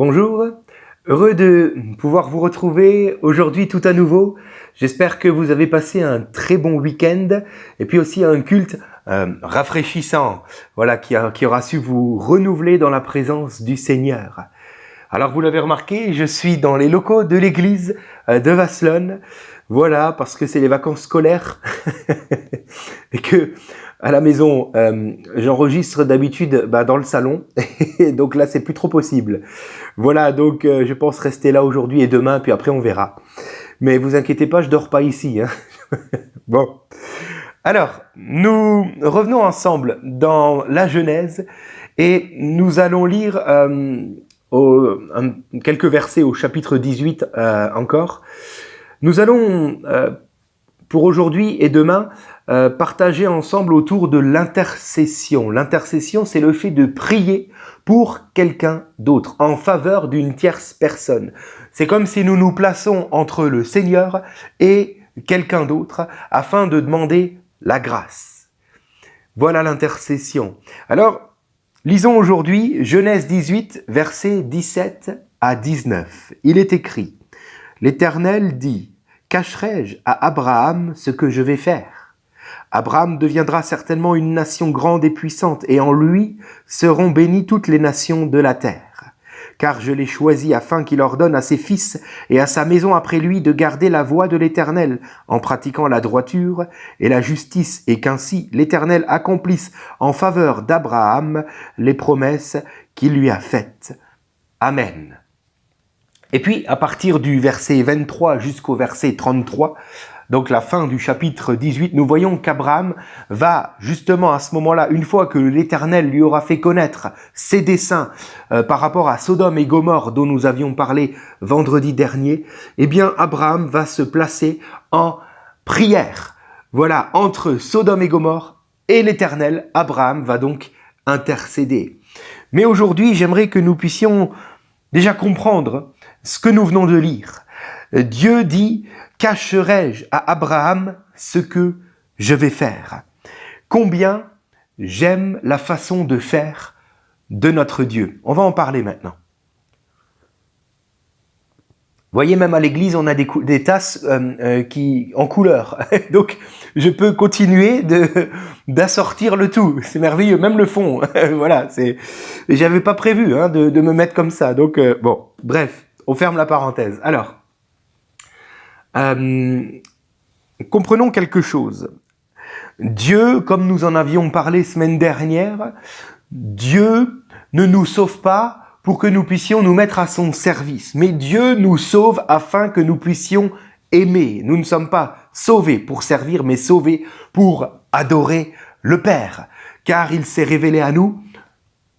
Bonjour, heureux de pouvoir vous retrouver aujourd'hui tout à nouveau. J'espère que vous avez passé un très bon week-end et puis aussi un culte rafraîchissant, voilà, qui aura su vous renouveler dans la présence du Seigneur. Alors vous l'avez remarqué, je suis dans les locaux de l'église de Vasselonne, voilà, parce que c'est les vacances scolaires et que à la maison, j'enregistre d'habitude dans le salon, et donc là c'est plus trop possible. Voilà, donc je pense rester là aujourd'hui et demain, puis après on verra. Mais vous inquiétez pas, je dors pas ici. Bon. Alors, nous revenons ensemble dans la Genèse et nous allons lire quelques versets au chapitre 18 encore. Nous allons, pour aujourd'hui et demain, partager ensemble autour de l'intercession. L'intercession, c'est le fait de prier pour quelqu'un d'autre, en faveur d'une tierce personne. C'est comme si nous nous plaçons entre le Seigneur et quelqu'un d'autre afin de demander la grâce. Voilà l'intercession. Alors, lisons aujourd'hui Genèse 18, versets 17 à 19. Il est écrit : « L'Éternel dit : cacherai-je à Abraham ce que je vais faire ? Abraham deviendra certainement une nation grande et puissante, et en lui seront bénies toutes les nations de la terre. Car je l'ai choisi afin qu'il ordonne à ses fils et à sa maison après lui de garder la voie de l'Éternel, en pratiquant la droiture et la justice, et qu'ainsi l'Éternel accomplisse en faveur d'Abraham les promesses qu'il lui a faites. Amen. » Et puis, à partir du verset 23 jusqu'au verset 33, donc la fin du chapitre 18, nous voyons qu'Abraham va justement à ce moment-là, une fois que l'Éternel lui aura fait connaître ses desseins par rapport à Sodome et Gomorrhe dont nous avions parlé vendredi dernier, eh bien Abraham va se placer en prière. Voilà, entre Sodome et Gomorrhe et l'Éternel, Abraham va donc intercéder. Mais aujourd'hui, j'aimerais que nous puissions déjà comprendre ce que nous venons de lire. Dieu dit : cacherai-je à Abraham ce que je vais faire ? Combien j'aime la façon de faire de notre Dieu. On va en parler maintenant. Vous voyez, même à l'église, on a des tasses en couleur. Donc, je peux continuer d'assortir le tout. C'est merveilleux, même le fond. Voilà, j'avais pas prévu de me mettre comme ça. Donc, bon, bref, on ferme la parenthèse. Alors, comprenons quelque chose. Dieu, comme nous en avions parlé semaine dernière, Dieu ne nous sauve pas pour que nous puissions nous mettre à son service. Mais Dieu nous sauve afin que nous puissions aimer. Nous ne sommes pas sauvés pour servir, mais sauvés pour adorer le Père. Car il s'est révélé à nous.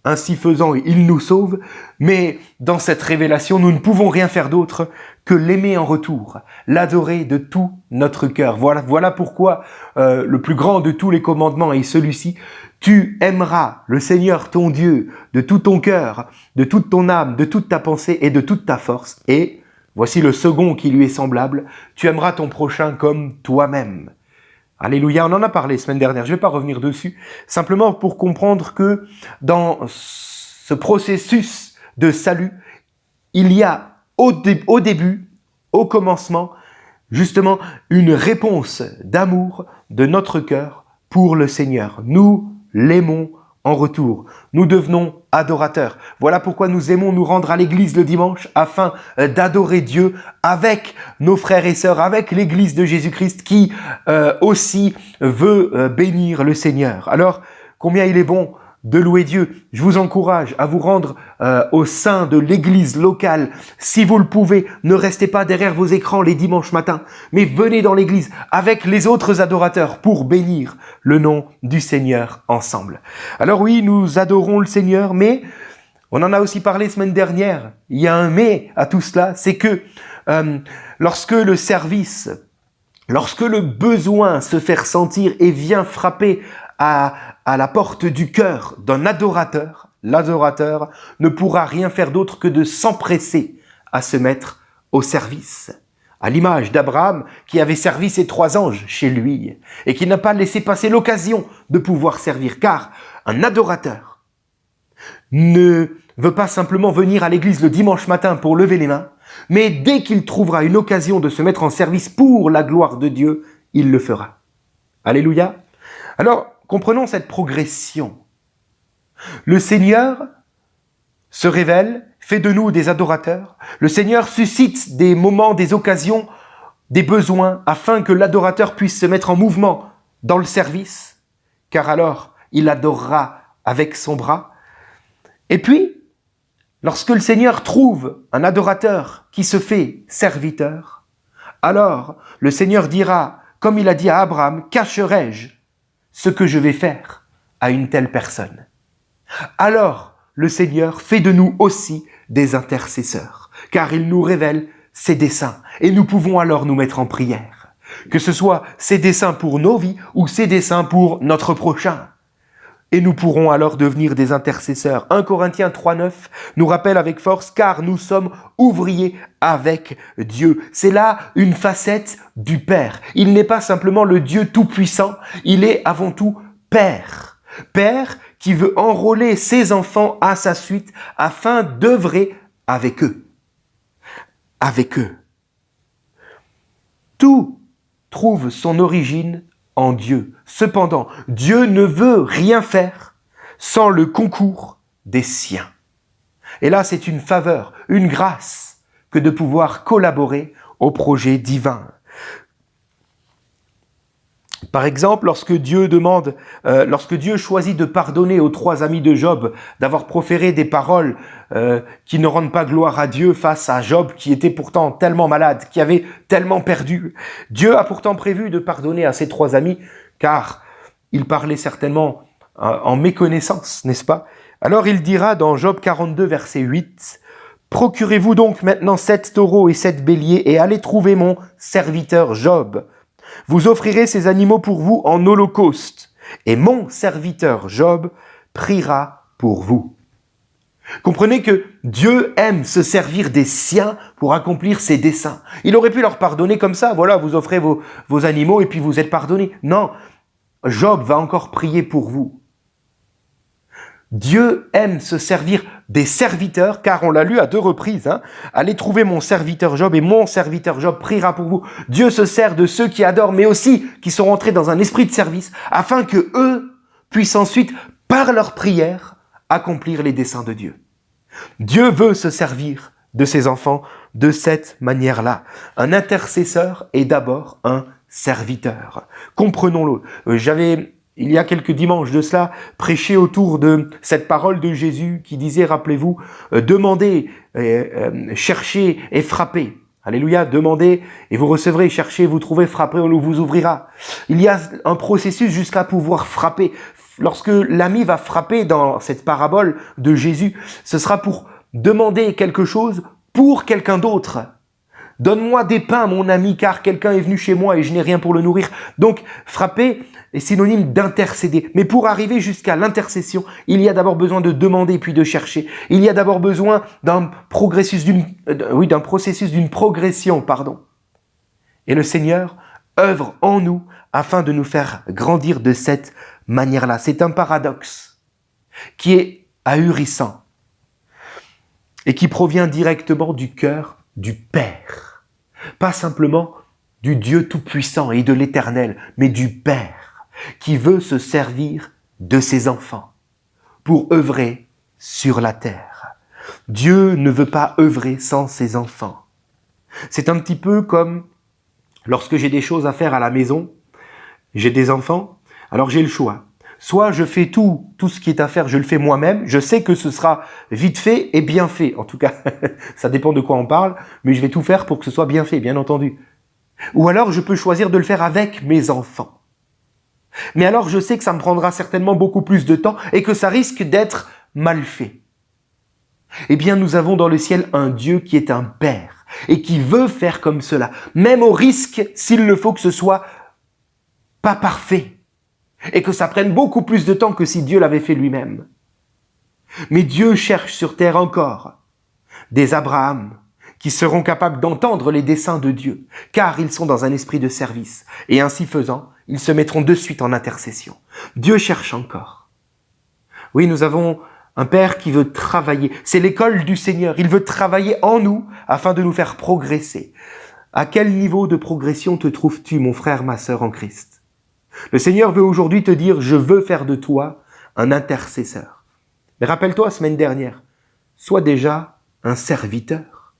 Ainsi faisant, il nous sauve, mais dans cette révélation, nous ne pouvons rien faire d'autre que l'aimer en retour, l'adorer de tout notre cœur. Voilà pourquoi le plus grand de tous les commandements est celui-ci : tu aimeras le Seigneur ton Dieu de tout ton cœur, de toute ton âme, de toute ta pensée et de toute ta force. Et voici le second qui lui est semblable : tu aimeras ton prochain comme toi-même. Alléluia, on en a parlé semaine dernière, je ne vais pas revenir dessus, simplement pour comprendre que dans ce processus de salut, il y a au début, au commencement, justement une réponse d'amour de notre cœur pour le Seigneur. Nous l'aimons en retour. Nous devenons adorateurs. Voilà pourquoi nous aimons nous rendre à l'église le dimanche afin d'adorer Dieu avec nos frères et sœurs, avec l'église de Jésus-Christ qui aussi veut bénir le Seigneur. Alors, combien il est bon de louer Dieu. Je vous encourage à vous rendre au sein de l'église locale. Si vous le pouvez, ne restez pas derrière vos écrans les dimanches matins, mais venez dans l'église avec les autres adorateurs pour bénir le nom du Seigneur ensemble. Alors oui, nous adorons le Seigneur, mais on en a aussi parlé semaine dernière. Il y a un mais à tout cela, c'est que lorsque le service, lorsque le besoin se fait ressentir et vient frapper à la porte du cœur d'un adorateur, l'adorateur ne pourra rien faire d'autre que de s'empresser à se mettre au service. À l'image d'Abraham qui avait servi ses 3 anges chez lui et qui n'a pas laissé passer l'occasion de pouvoir servir, car un adorateur ne veut pas simplement venir à l'église le dimanche matin pour lever les mains, mais dès qu'il trouvera une occasion de se mettre en service pour la gloire de Dieu, il le fera. Alléluia. Alors, comprenons cette progression. Le Seigneur se révèle, fait de nous des adorateurs. Le Seigneur suscite des moments, des occasions, des besoins, afin que l'adorateur puisse se mettre en mouvement dans le service, car alors il adorera avec son bras. Et puis, lorsque le Seigneur trouve un adorateur qui se fait serviteur, alors le Seigneur dira, comme il a dit à Abraham, « Cacherai-je ce que je vais faire à une telle personne ?» Alors le Seigneur fait de nous aussi des intercesseurs, car il nous révèle ses desseins, et nous pouvons alors nous mettre en prière, que ce soit ses desseins pour nos vies ou ses desseins pour notre prochain. Et nous pourrons alors devenir des intercesseurs. 1 Corinthiens 3,9 nous rappelle avec force, car nous sommes ouvriers avec Dieu. C'est là une facette du Père. Il n'est pas simplement le Dieu tout-puissant, il est avant tout Père. Père qui veut enrôler ses enfants à sa suite afin d'œuvrer avec eux. Avec eux. Tout trouve son origine en Dieu. Cependant, Dieu ne veut rien faire sans le concours des siens. Et là, c'est une faveur, une grâce que de pouvoir collaborer au projet divin. Par exemple, lorsque Dieu choisit de pardonner aux 3 amis de Job, d'avoir proféré des paroles qui ne rendent pas gloire à Dieu face à Job, qui était pourtant tellement malade, qui avait tellement perdu, Dieu a pourtant prévu de pardonner à ces 3 amis, car il parlait certainement en méconnaissance, n'est-ce pas? Alors il dira dans Job 42, verset 8, « Procurez-vous donc maintenant 7 taureaux et 7 béliers, et allez trouver mon serviteur Job. Vous offrirez ces animaux pour vous en holocauste, et mon serviteur Job priera pour vous. » Comprenez que Dieu aime se servir des siens pour accomplir ses desseins. Il aurait pu leur pardonner comme ça, voilà, vous offrez vos animaux et puis vous êtes pardonnés. Non, Job va encore prier pour vous. Dieu aime se servir des serviteurs, car on l'a lu à 2 reprises. Allez trouver mon serviteur Job et mon serviteur Job priera pour vous. Dieu se sert de ceux qui adorent, mais aussi qui sont rentrés dans un esprit de service, afin que eux puissent ensuite, par leur prière, accomplir les desseins de Dieu. Dieu veut se servir de ses enfants de cette manière-là. Un intercesseur est d'abord un serviteur. Comprenons-le. Il y a quelques dimanches de cela, prêché autour de cette parole de Jésus qui disait, rappelez-vous, demandez, cherchez et frappez. Alléluia, demandez et vous recevrez, cherchez, vous trouvez, frappez, on vous ouvrira. Il y a un processus jusqu'à pouvoir frapper. Lorsque l'ami va frapper dans cette parabole de Jésus, ce sera pour demander quelque chose pour quelqu'un d'autre. Donne-moi des pains, mon ami, car quelqu'un est venu chez moi et je n'ai rien pour le nourrir. Donc, frapper est synonyme d'intercéder. Mais pour arriver jusqu'à l'intercession, il y a d'abord besoin de demander puis de chercher. Il y a d'abord besoin d'un processus d'une progression, Et le Seigneur œuvre en nous afin de nous faire grandir de cette manière-là. C'est un paradoxe qui est ahurissant et qui provient directement du cœur du Père. Pas simplement du Dieu tout-puissant et de l'Éternel, mais du Père qui veut se servir de ses enfants pour œuvrer sur la terre. Dieu ne veut pas œuvrer sans ses enfants. C'est un petit peu comme lorsque j'ai des choses à faire à la maison, j'ai des enfants, alors j'ai le choix. Soit je fais tout ce qui est à faire, je le fais moi-même. Je sais que ce sera vite fait et bien fait. En tout cas, ça dépend de quoi on parle, mais je vais tout faire pour que ce soit bien fait, bien entendu. Ou alors je peux choisir de le faire avec mes enfants. Mais alors je sais que ça me prendra certainement beaucoup plus de temps et que ça risque d'être mal fait. Eh bien, nous avons dans le ciel un Dieu qui est un Père et qui veut faire comme cela, même au risque, s'il le faut, que ce soit pas parfait. Et que ça prenne beaucoup plus de temps que si Dieu l'avait fait lui-même. Mais Dieu cherche sur terre encore des Abraham qui seront capables d'entendre les desseins de Dieu, car ils sont dans un esprit de service. Et ainsi faisant, ils se mettront de suite en intercession. Dieu cherche encore. Oui, nous avons Un Père qui veut travailler. C'est l'école du Seigneur. Il veut travailler en nous afin de nous faire progresser. À quel niveau de progression te trouves-tu, mon frère, ma sœur en Christ? Le Seigneur veut aujourd'hui te dire, je veux faire de toi un intercesseur. Mais rappelle-toi, semaine dernière, sois déjà un serviteur.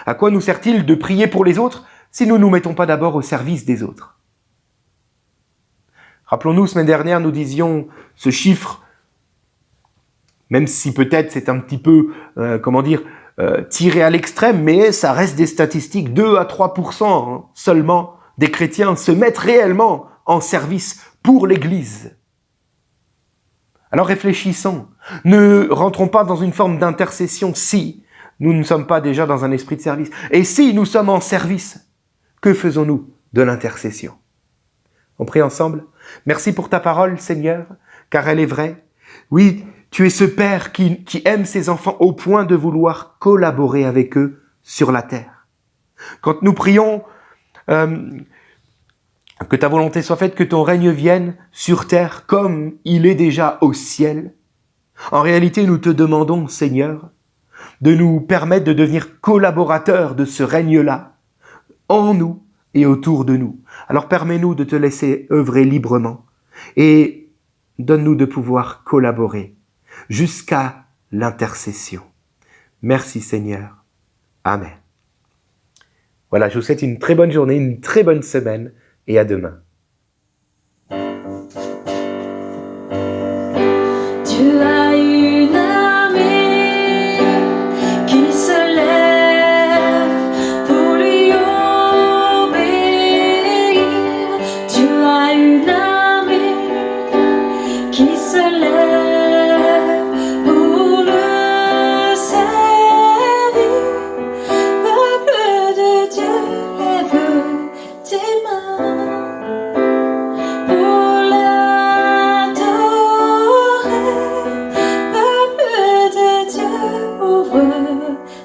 À quoi nous sert-il de prier pour les autres si nous ne nous mettons pas d'abord au service des autres? Rappelons-nous, semaine dernière, nous disions ce chiffre, même si peut-être c'est un petit peu, tiré à l'extrême, mais ça reste des statistiques, 2 à 3% seulement des chrétiens se mettent réellement en service pour l'Église. Alors réfléchissons, ne rentrons pas dans une forme d'intercession si nous ne sommes pas déjà dans un esprit de service. Et si nous sommes en service, que faisons-nous de l'intercession? On prie ensemble. Merci pour ta parole, Seigneur, car elle est vraie. Oui, tu es ce Père qui aime ses enfants au point de vouloir collaborer avec eux sur la terre. Quand nous prions que ta volonté soit faite, que ton règne vienne sur terre comme il est déjà au ciel, en réalité, nous te demandons, Seigneur, de nous permettre de devenir collaborateurs de ce règne-là, en nous et autour de nous. Alors permets-nous de te laisser œuvrer librement et donne-nous de pouvoir collaborer jusqu'à l'intercession. Merci Seigneur. Amen. Voilà, je vous souhaite une très bonne journée, une très bonne semaine et à demain. Tu as une armée qui se lève pour lui obéir. Tu as une armée qui se lève pour le servir. Peuple de Dieu, lève tes mains pour l'adorer. Peuple de Dieu, ouvre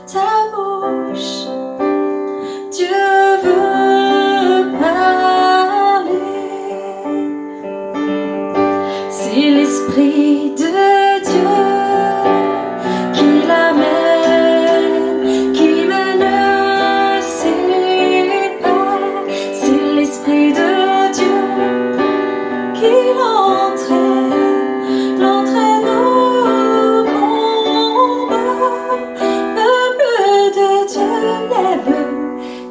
ta bouche. Dieu veut parler. C'est l'Esprit de Dieu qui l'amène, qui mène ses pas. C'est l'Esprit de Dieu qui l'entraîne au combat. Peuple de Dieu, lève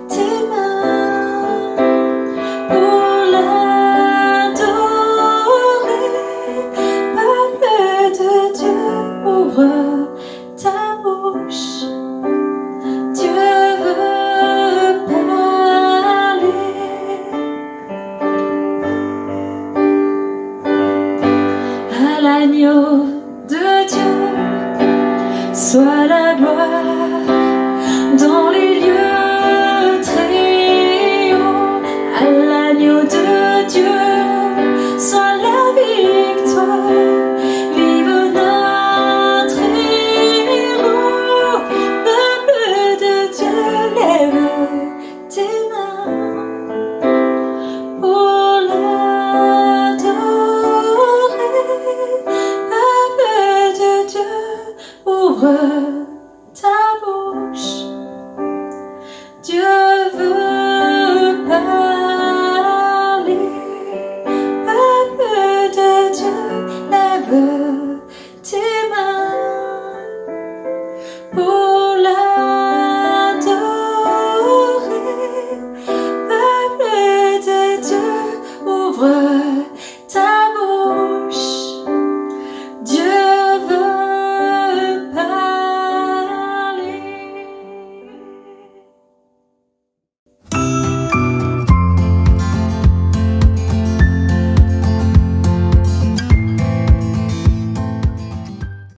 tes mains pour l'adorer. Peuple de Dieu, ouvre ta bouche. Dieu veut parler. À l'agneau de Dieu soit la gloire dans les lieux très hauts. À l'agneau de Dieu soit la victoire. Vive notre héros. Peuple de Dieu, lève tes mains pour l'adorer. Peuple de Dieu, ouvre